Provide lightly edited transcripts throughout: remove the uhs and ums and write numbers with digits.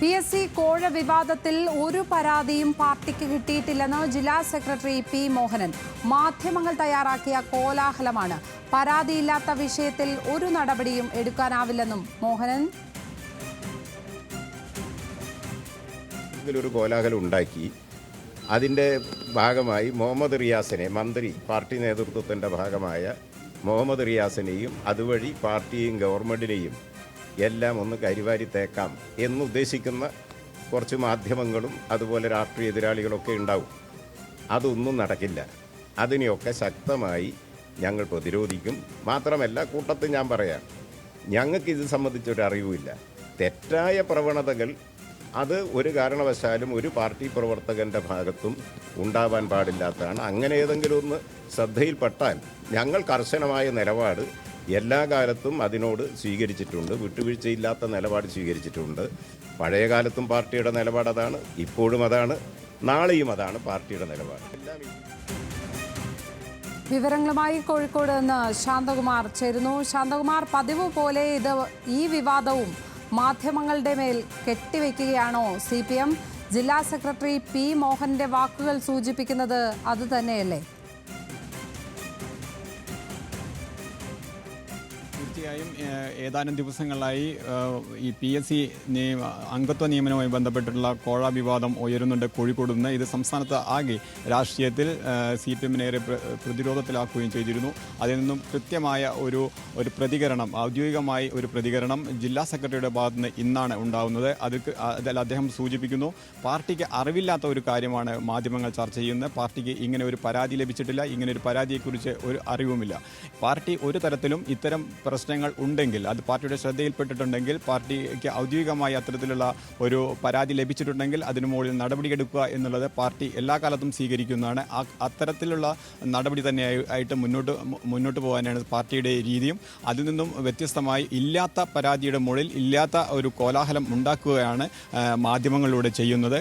PSC കോഴ വിവാദത്തിൽ ഒരു പരാതിയും പാർട്ടിക്ക് കിട്ടിയിട്ടില്ലെന്ന് ജില്ലാ സെക്രട്ടറി പി മോഹനൻ. മാധ്യമങ്ങൾ തയ്യാറാക്കിയ കോലാഹലമാണ്. പരാതിയില്ലാത്ത വിഷയത്തിൽ ഒരു നടപടിയും എടുക്കാനാവില്ലെന്നും മോഹനൻ. ഒരു കോലാഹലം ഉണ്ടാക്കി അതിൻ്റെ ഭാഗമായി മുഹമ്മദ് റിയാസിനെ, മന്ത്രി പാർട്ടി നേതൃത്വത്തിൻ്റെ ഭാഗമായ മുഹമ്മദ് റിയാസിനെയും അതുവഴി പാർട്ടിയെയും ഗവൺമെൻറ്റിനെയും എല്ലാം ഒന്ന് കരിവാരി തേക്കാം എന്നുദ്ദേശിക്കുന്ന കുറച്ച് മാധ്യമങ്ങളും അതുപോലെ രാഷ്ട്രീയ എതിരാളികളൊക്കെ ഉണ്ടാവും. അതൊന്നും നടക്കില്ല. അതിനെയൊക്കെ ശക്തമായി ഞങ്ങൾ പ്രതിരോധിക്കും. മാത്രമല്ല, കൂട്ടത്തിൽ ഞാൻ പറയാം, ഞങ്ങൾക്കിത് സംബന്ധിച്ചൊരു അറിവുമില്ല. തെറ്റായ പ്രവണതകൾ അത് ഒരു കാരണവശാലും ഒരു പാർട്ടി പ്രവർത്തകൻ്റെ ഭാഗത്തും ഉണ്ടാവാൻ പാടില്ലാത്തതാണ്. അങ്ങനെ ഏതെങ്കിലും ഒന്ന് ശ്രദ്ധയിൽപ്പെട്ടാൽ ഞങ്ങൾ കർശനമായ നിലപാട് എല്ലാ കാലത്തും അതിനോട് സ്വീകരിച്ചിട്ടുണ്ട്. വിട്ടുവീഴ്ചയില്ലാത്ത നിലപാട് സ്വീകരിച്ചിട്ടുണ്ട്. പഴയ കാലത്തും പാർട്ടിയുടെ നിലപാട് അതാണ്, ഇപ്പോഴും അതാണ്, നാളെയും അതാണ് പാർട്ടിയുടെ നിലപാട്. വിവരങ്ങളുമായി കോഴിക്കോട് നിന്ന് ശാന്തകുമാർ ചേരുന്നു. ശാന്തകുമാർ, പതിവ് പോലെ ഈ വിവാദവും മാധ്യമങ്ങളുടെ മേൽ കെട്ടിവെക്കുകയാണോ CPM? ജില്ലാ സെക്രട്ടറി പി മോഹന്റെ വാക്കുകൾ സൂചിപ്പിക്കുന്നത് അതുതന്നെയല്ലേ? തീർച്ചയായും ഏതാനും ദിവസങ്ങളായി ഈ PSC അംഗത്വ നിയമനവുമായി ബന്ധപ്പെട്ടുള്ള കോഴ വിവാദം ഉയരുന്നുണ്ട് കോഴിക്കോട് നിന്ന്. ഇത് സംസ്ഥാനത്ത് ആകെ രാഷ്ട്രീയത്തിൽ CPM-നേറെ പ്രതിരോധത്തിലാക്കുകയും ചെയ്തിരുന്നു. അതിൽ നിന്നും കൃത്യമായ ഒരു പ്രതികരണം, ഔദ്യോഗികമായി ഒരു പ്രതികരണം ജില്ലാ സെക്രട്ടറിയുടെ ഭാഗത്ത് നിന്ന് ഇന്നാണ് ഉണ്ടാകുന്നത്. അതിൽ അദ്ദേഹം സൂചിപ്പിക്കുന്നു, പാർട്ടിക്ക് അറിവില്ലാത്ത ഒരു കാര്യമാണ് മാധ്യമങ്ങൾ ചർച്ച ചെയ്യുന്നത്. പാർട്ടിക്ക് ഇങ്ങനെ ഒരു പരാതി ലഭിച്ചിട്ടില്ല, ഇങ്ങനെ ഒരു പരാതിയെക്കുറിച്ച് ഒരു അറിവുമില്ല. പാർട്ടി ഒരു തരത്തിലും ഇത്തരം പ്രശ്നങ്ങൾ ഉണ്ടെങ്കിൽ, അത് പാർട്ടിയുടെ ശ്രദ്ധയിൽപ്പെട്ടിട്ടുണ്ടെങ്കിൽ, പാർട്ടിക്ക് ഔദ്യോഗികമായി അത്തരത്തിലുള്ള ഒരു പരാതി ലഭിച്ചിട്ടുണ്ടെങ്കിൽ അതിനു മുകളിൽ നടപടിയെടുക്കുക എന്നുള്ളത് പാർട്ടി എല്ലാ കാലത്തും സ്വീകരിക്കുന്നതാണ്. അത്തരത്തിലുള്ള നടപടി തന്നെയായിട്ട് മുന്നോട്ട് പോകാനാണ് പാർട്ടിയുടെ രീതിയും. അതിൽ നിന്നും വ്യത്യസ്തമായി ഇല്ലാത്ത പരാതിയുടെ മുകളിൽ ഇല്ലാത്ത ഒരു കോലാഹലം ഉണ്ടാക്കുകയാണ് മാധ്യമങ്ങളിലൂടെ ചെയ്യുന്നത്.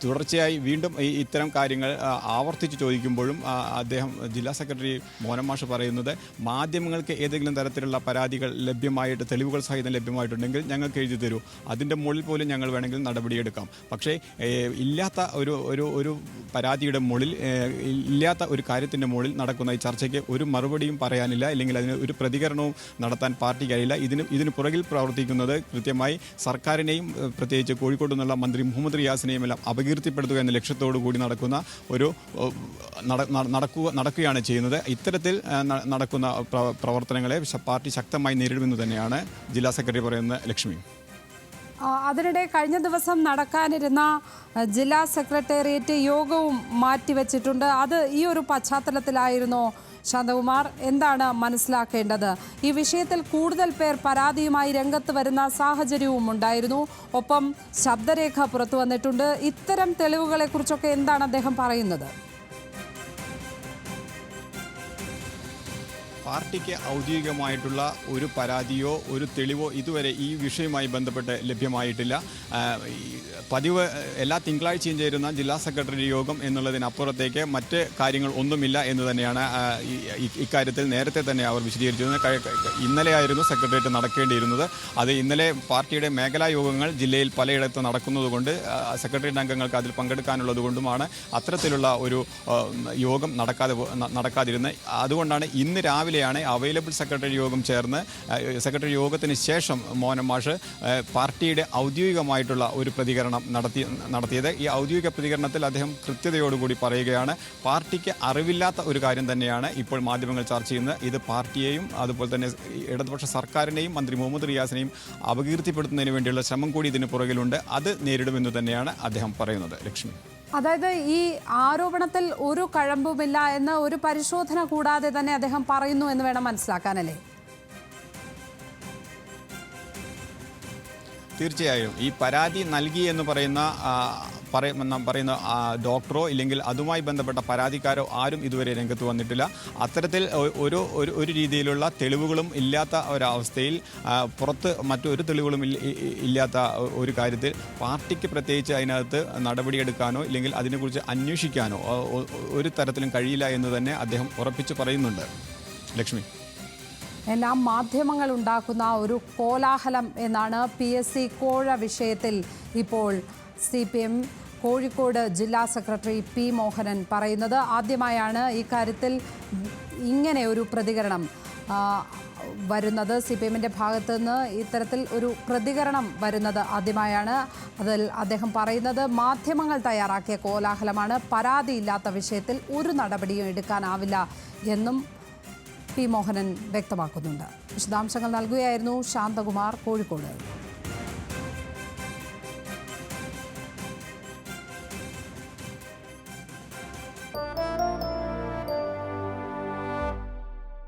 തുടർച്ചയായി വീണ്ടും ഇത്തരം കാര്യങ്ങൾ ആവർത്തിച്ച് ചോദിക്കുമ്പോഴും അദ്ദേഹം, ജില്ലാ സെക്രട്ടറി മോഹനൻ മാഷ് പറയുന്നത്, മാധ്യമങ്ങൾക്ക് ഏതെങ്കിലും തരത്തിലുള്ള പരാതികൾ ലഭ്യമായിട്ട്, തെളിവുകൾ സഹിതം ലഭ്യമായിട്ടുണ്ടെങ്കിൽ ഞങ്ങൾക്ക് എഴുതി തരൂ, അതിൻ്റെ മുകളിൽ പോലും ഞങ്ങൾ വേണമെങ്കിൽ നടപടിയെടുക്കാം. പക്ഷേ ഇല്ലാത്ത ഒരു പരാതിയുടെ മുകളിൽ, ഇല്ലാത്ത ഒരു കാര്യത്തിൻ്റെ മുകളിൽ നടക്കുന്ന ഈ ചർച്ചയ്ക്ക് ഒരു മറുപടിയും പറയാനില്ല, അല്ലെങ്കിൽ അതിന് ഒരു പ്രതികരണവും നടത്താൻ പാർട്ടി കഴിയില്ല. ഇതിന് പുറകിൽ പ്രവർത്തിക്കുന്നത് കൃത്യമായി സർക്കാരിനെയും പ്രത്യേകിച്ച് കോഴിക്കോട് നിന്നുള്ള മന്ത്രി മുഹമ്മദ് റിയാസിനെയും എല്ലാം അപകീർത്തിപ്പെടുത്തുക എന്ന ലക്ഷ്യത്തോടു കൂടി നടക്കുകയാണ് ചെയ്യുന്നത്. ഇത്തരത്തിൽ നടക്കുന്ന പ്രവർത്തനങ്ങളെ പാർട്ടി ശക്തമായി നേരിടുമെന്ന് തന്നെയാണ് ജില്ലാ സെക്രട്ടറി പറയുന്ന ലക്ഷ്മി. അതിനിടെ കഴിഞ്ഞ ദിവസം നടക്കാനിരുന്ന ജില്ലാ സെക്രട്ടേറിയറ്റ് യോഗവും മാറ്റിവെച്ചിട്ടുണ്ട്. അത് ഈ ഒരു പശ്ചാത്തലത്തിലായിരുന്നോ ശാന്തകുമാർ? എന്താണ് മനസ്സിലാക്കേണ്ടത്? ഈ വിഷയത്തിൽ കൂടുതൽ പേർ പരാതിയുമായി രംഗത്ത് വരുന്ന സാഹചര്യവും ഉണ്ടായിരുന്നു. ഒപ്പം ശബ്ദരേഖ പുറത്തു വന്നിട്ടുണ്ട്. ഇത്തരം തെളിവുകളെക്കുറിച്ചൊക്കെ എന്താണ് അദ്ദേഹം പറയുന്നത്? പാർട്ടിക്ക് ഔദ്യോഗികമായിട്ടുള്ള ഒരു പരാതിയോ ഒരു തെളിവോ ഇതുവരെ ഈ വിഷയവുമായി ബന്ധപ്പെട്ട് ലഭ്യമായിട്ടില്ല. പതിവ് എല്ലാ തിങ്കളാഴ്ചയും ചേരുന്ന ജില്ലാ സെക്രട്ടറി യോഗം എന്നുള്ളതിനപ്പുറത്തേക്ക് മറ്റ് കാര്യങ്ങൾ ഒന്നുമില്ല എന്ന് തന്നെയാണ് ഇക്കാര്യത്തിൽ നേരത്തെ തന്നെ അവർ വിശദീകരിച്ചിരുന്നത്. ഇന്നലെയായിരുന്നു സെക്രട്ടേറിയറ്റ് നടക്കേണ്ടിയിരുന്നത്. അത് ഇന്നലെ പാർട്ടിയുടെ മേഖലാ യോഗങ്ങൾ ജില്ലയിൽ പലയിടത്ത് നടക്കുന്നതുകൊണ്ട് സെക്രട്ടേറിയറ്റ് അംഗങ്ങൾക്ക് അതിൽ പങ്കെടുക്കാനുള്ളത് കൊണ്ടുമാണ് അത്തരത്തിലുള്ള ഒരു യോഗം നടക്കാതിരുന്നത്. അതുകൊണ്ടാണ് ഇന്ന് രാവിലെയാണ് അവൈലബിൾ സെക്രട്ടറി യോഗം ചേർന്ന് സെക്രട്ടറി യോഗത്തിന് ശേഷം മോഹനൻ മാഷ് പാർട്ടിയുടെ ഔദ്യോഗികമായിട്ടുള്ള ഒരു പ്രതികരണം നടത്തിയത്. ഈ ഔദ്യോഗിക പ്രതികരണത്തിൽ അദ്ദേഹം കൃത്യതയോടുകൂടി പറയുകയാണ്, പാർട്ടിക്ക് അറിവില്ലാത്ത ഒരു കാര്യം തന്നെയാണ് ഇപ്പോൾ മാധ്യമങ്ങൾ ചർച്ച ചെയ്യുന്നത്. ഇത് പാർട്ടിയെയും അതുപോലെ തന്നെ ഇടതുപക്ഷ സർക്കാരിനെയും മന്ത്രി മുഹമ്മദ് റിയാസിനെയും അപകീർത്തിപ്പെടുത്തുന്നതിന് വേണ്ടിയുള്ള ശ്രമം കൂടി ഇതിന് പുറകിലുണ്ട്. അത് നേരിടുമെന്ന് തന്നെയാണ് അദ്ദേഹം പറയുന്നത്. ലക്ഷ്മി, അതായത് ഈ ആരോപണത്തിൽ ഒരു കഴമ്പുമില്ല എന്ന് ഒരു പരിശോധന കൂടാതെ തന്നെ അദ്ദേഹം പറയുന്നു എന്ന് വേണം മനസ്സിലാക്കാനല്ലേ? തീർച്ചയായും ഈ പരാതി നൽകി എന്ന് പറയുന്ന ഡോക്ടറോ ഇല്ലെങ്കിൽ അതുമായി ബന്ധപ്പെട്ട പരാതിക്കാരോ ആരും ഇതുവരെ രംഗത്ത് വന്നിട്ടില്ല. അത്തരത്തിൽ ഒരു രീതിയിലുള്ള തെളിവുകളും ഇല്ലാത്ത ഒരവസ്ഥയിൽ, പുറത്ത് മറ്റൊരു തെളിവുകളും ഇല്ലാത്ത ഒരു കാര്യത്തിൽ പാർട്ടിക്ക് പ്രത്യേകിച്ച് അതിനകത്ത് നടപടിയെടുക്കാനോ ഇല്ലെങ്കിൽ അതിനെക്കുറിച്ച് അന്വേഷിക്കാനോ ഒരു തരത്തിലും കഴിയില്ല എന്ന് തന്നെ അദ്ദേഹം ഉറപ്പിച്ച് പറയുന്നുണ്ട്. ലക്ഷ്മി. എല്ലാം മാധ്യമങ്ങൾ ഉണ്ടാക്കുന്ന ഒരു കോലാഹലം എന്നാണ് PSC കോഴ വിഷയത്തിൽ ഇപ്പോൾ CPM കോഴിക്കോട് ജില്ലാ സെക്രട്ടറി P. മോഹനൻ പറയുന്നത്. ആദ്യമായാണ് ഇക്കാര്യത്തിൽ ഇങ്ങനെ ഒരു പ്രതികരണം വരുന്നത്. CPMന്റെ ഭാഗത്തു നിന്ന് ഇത്തരത്തിൽ ഒരു പ്രതികരണം വരുന്നത് ആദ്യമായാണ്. അതിൽ അദ്ദേഹം പറയുന്നത് മാധ്യമങ്ങൾ തയ്യാറാക്കിയ കോലാഹലമാണ്, പരാതിയില്ലാത്ത വിഷയത്തിൽ ഒരു നടപടിയും എടുക്കാനാവില്ല എന്നും P. മോഹനൻ വ്യക്തമാക്കുന്നുണ്ട്. വിശദാംശങ്ങൾ നൽകുകയായിരുന്നു ശാന്തകുമാർ കോഴിക്കോട്.